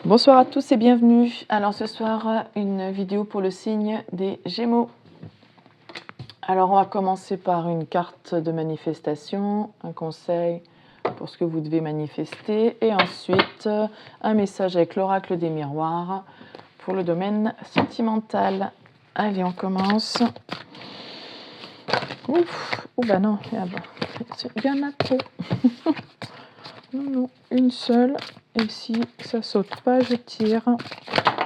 Bonsoir à tous et bienvenue. Alors ce soir, une vidéo pour le signe des Gémeaux. Alors on va commencer par une carte de manifestation, un conseil pour ce que vous devez manifester et ensuite un message avec l'oracle des miroirs pour le domaine sentimental. Allez, on commence. Ouf, oh bah non, il y en a trop. Non, une seule. Et si ça saute pas, je tire.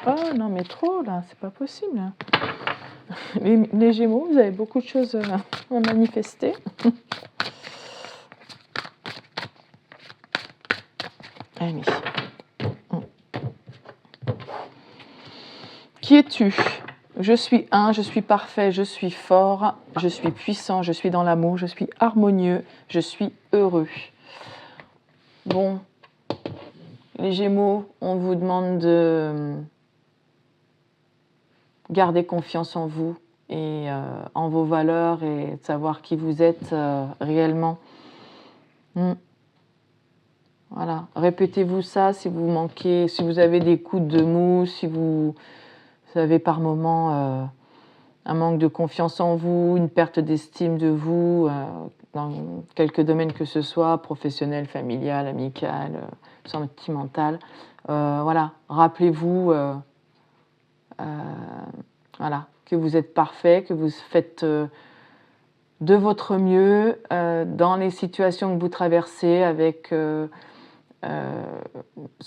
Oh non, mais trop là, c'est pas possible. Les Gémeaux, vous avez beaucoup de choses à manifester. Allez. Qui es-tu? Je suis je suis parfait, je suis fort, je suis puissant, je suis dans l'amour, je suis harmonieux, je suis heureux. Bon, les Gémeaux, on vous demande de garder confiance en vous et en vos valeurs et de savoir qui vous êtes réellement. Voilà, répétez-vous ça si vous manquez, si vous avez des coups de mou, si vous avez par moments un manque de confiance en vous, une perte d'estime de vous, dans quelque domaine que ce soit, professionnel, familial, amical, sentimental. Voilà, rappelez-vous voilà, que vous êtes parfait, que vous faites de votre mieux dans les situations que vous traversez avec ce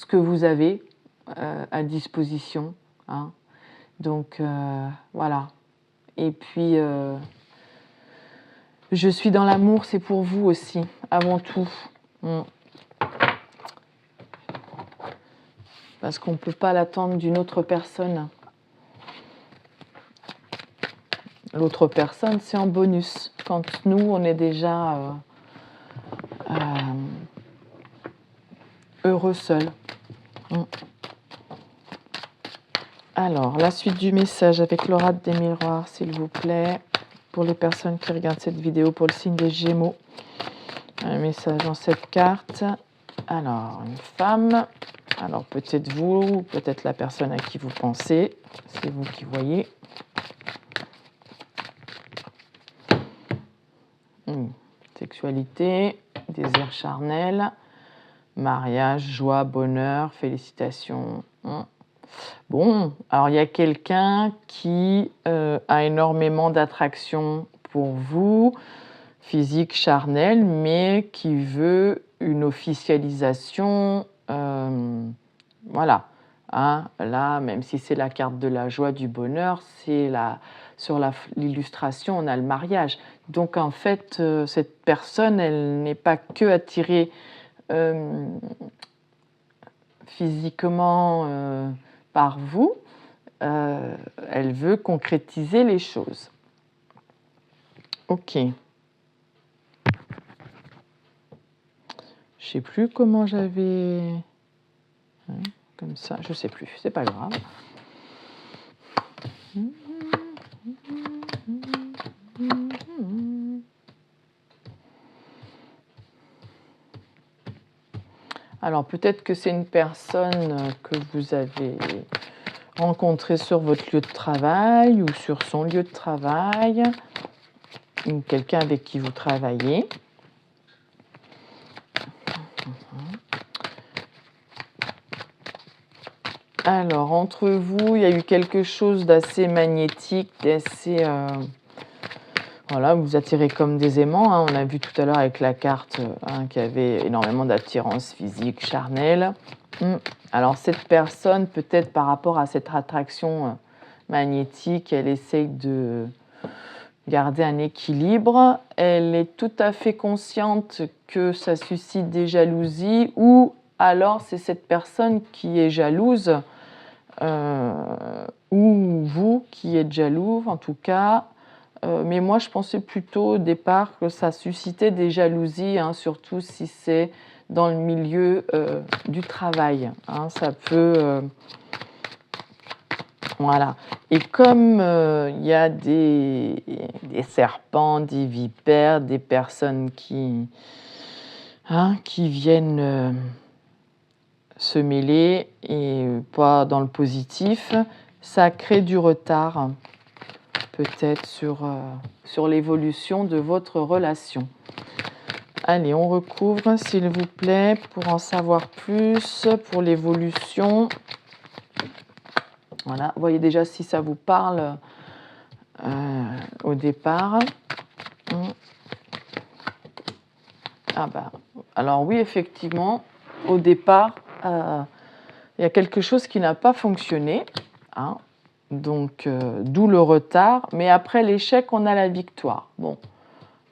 que vous avez à disposition. Hein. Donc voilà. Et puis, je suis dans l'amour, c'est pour vous aussi, avant tout. Parce qu'on ne peut pas l'attendre d'une autre personne. L'autre personne, c'est en bonus. Quand nous, on est déjà heureux seul. Alors, la suite du message avec l'oracle des miroirs, s'il vous plaît, pour les personnes qui regardent cette vidéo pour le signe des Gémeaux. Un message dans cette carte. Alors, une femme. Alors, peut-être vous, ou peut-être la personne à qui vous pensez. C'est vous qui voyez. Sexualité, désir charnel, mariage, joie, bonheur, félicitations. Bon, alors il y a quelqu'un qui a énormément d'attraction pour vous, physique, charnel, mais qui veut une officialisation, voilà. Hein, là, même si c'est la carte de la joie, du bonheur, c'est sur l'illustration, on a le mariage. Donc en fait, cette personne, elle n'est pas que attirée physiquement par vous, elle veut concrétiser les choses. Ok. Je sais plus comment j'avais... comme ça, je sais plus, c'est pas grave. Alors peut-être que c'est une personne que vous avez rencontrée sur votre lieu de travail ou sur son lieu de travail, ou quelqu'un avec qui vous travaillez. Alors, entre vous, il y a eu quelque chose d'assez magnétique, d'assez... voilà, vous attirez comme des aimants. Hein. On a vu tout à l'heure avec la carte qu'il y avait énormément d'attirance physique, charnelle. Alors, cette personne, peut-être par rapport à cette attraction magnétique, elle essaye de garder un équilibre. Elle est tout à fait consciente que ça suscite des jalousies ou alors c'est cette personne qui est jalouse ou vous qui êtes jaloux en tout cas. Mais moi je pensais plutôt au départ que ça suscitait des jalousies, hein, surtout si c'est dans le milieu du travail. Hein, ça peut... voilà. Et comme il y a des serpents, des vipères, des personnes qui viennent se mêler et pas dans le positif. Ça crée du retard, peut-être sur l'évolution de votre relation. Allez, on recouvre, s'il vous plaît, pour en savoir plus, pour l'évolution. Voilà, voyez déjà si ça vous parle au départ. Ah bah, alors oui, effectivement, au départ, il y a quelque chose qui n'a pas fonctionné, hein, donc d'où le retard, mais après l'échec, on a la victoire. Bon,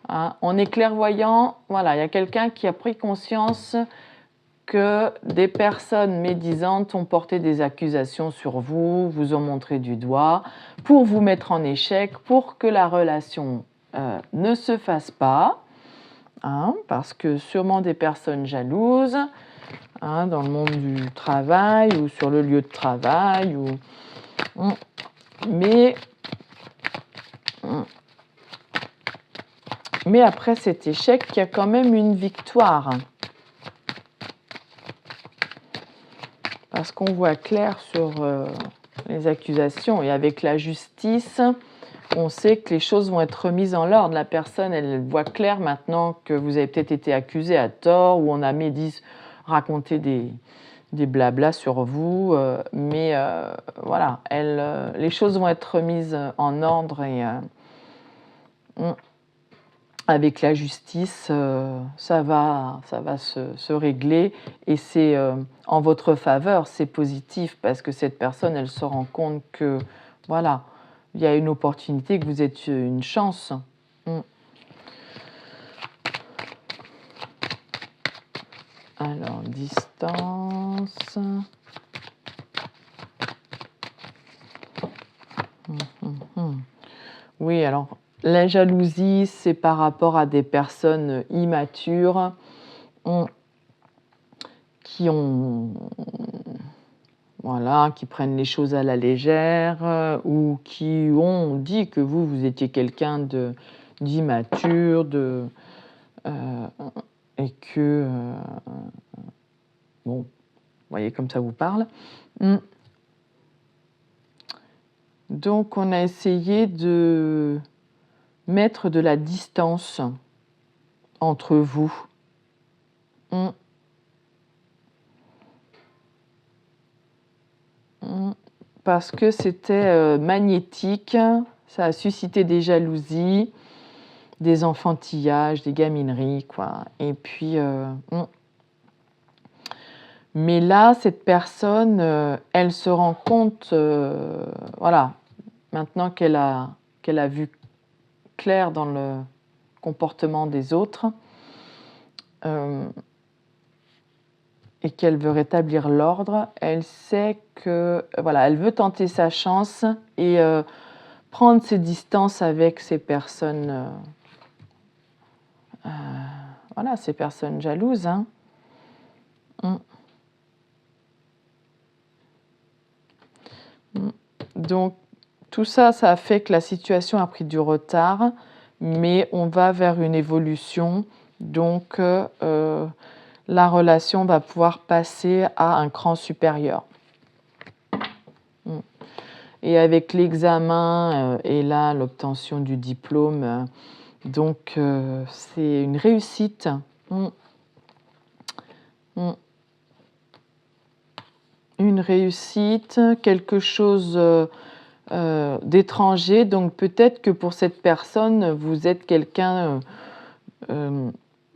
hein, on est clairvoyant, voilà, il y a quelqu'un qui a pris conscience que des personnes médisantes ont porté des accusations sur vous, vous ont montré du doigt, pour vous mettre en échec, pour que la relation ne se fasse pas. Hein, parce que sûrement des personnes jalouses, hein, dans le monde du travail ou sur le lieu de travail. Mais après cet échec, il y a quand même une victoire. Parce qu'on voit clair sur les accusations et avec la justice, on sait que les choses vont être remises en ordre. La personne, elle voit clair maintenant que vous avez peut-être été accusé à tort ou on a raconté des blablas sur vous. Mais voilà, les choses vont être remises en ordre et avec la justice, ça va se régler et c'est en votre faveur, c'est positif parce que cette personne, elle se rend compte que voilà, il y a une opportunité, que vous êtes une chance. Alors, distance. Oui, alors, la jalousie, c'est par rapport à des personnes immatures qui prennent les choses à la légère ou qui ont dit que vous étiez quelqu'un d'immature, et que, bon, vous voyez comme ça vous parle. Donc, on a essayé de mettre de la distance entre vous. Parce que c'était magnétique, ça a suscité des jalousies, des enfantillages, des gamineries, quoi. Et puis, mais là, cette personne, elle se rend compte, voilà, maintenant qu'elle a vu clair dans le comportement des autres, et qu'elle veut rétablir l'ordre, elle sait que, voilà, elle veut tenter sa chance et prendre ses distances avec ces personnes, voilà, ces personnes jalouses. Hein. Donc, tout ça, ça a fait que la situation a pris du retard, mais on va vers une évolution. Donc, la relation va pouvoir passer à un cran supérieur. Et avec l'examen et là, l'obtention du diplôme, donc c'est une réussite. Une réussite, quelque chose d'étranger. Donc peut-être que pour cette personne, vous êtes quelqu'un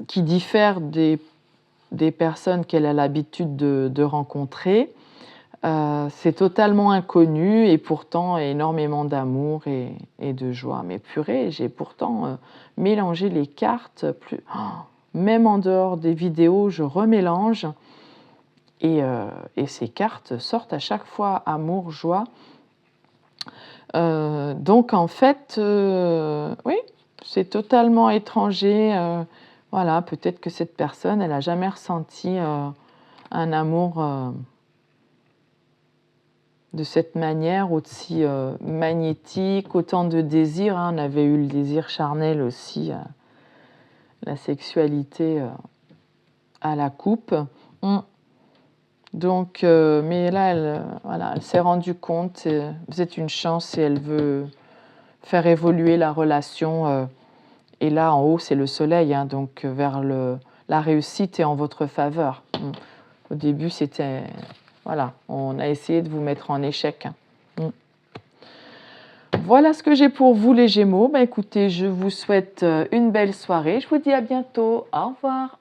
qui diffère des personnes qu'elle a l'habitude de rencontrer. C'est totalement inconnu et pourtant énormément d'amour et de joie. Mais purée, j'ai pourtant mélangé les cartes. Même en dehors des vidéos, je remélange. Et ces cartes sortent à chaque fois amour, joie. Donc en fait, oui, c'est totalement étranger. Voilà, peut-être que cette personne, elle n'a jamais ressenti un amour de cette manière, aussi magnétique, autant de désirs. Hein. On avait eu le désir charnel aussi, la sexualité à la coupe. Donc, mais là, voilà, elle s'est rendue compte, vous êtes une chance et elle veut faire évoluer la relation. Et là, en haut, c'est le soleil, hein, donc vers la réussite est en votre faveur. Au début, c'était... Voilà, on a essayé de vous mettre en échec. Voilà ce que j'ai pour vous, les Gémeaux. Écoutez, je vous souhaite une belle soirée. Je vous dis à bientôt. Au revoir.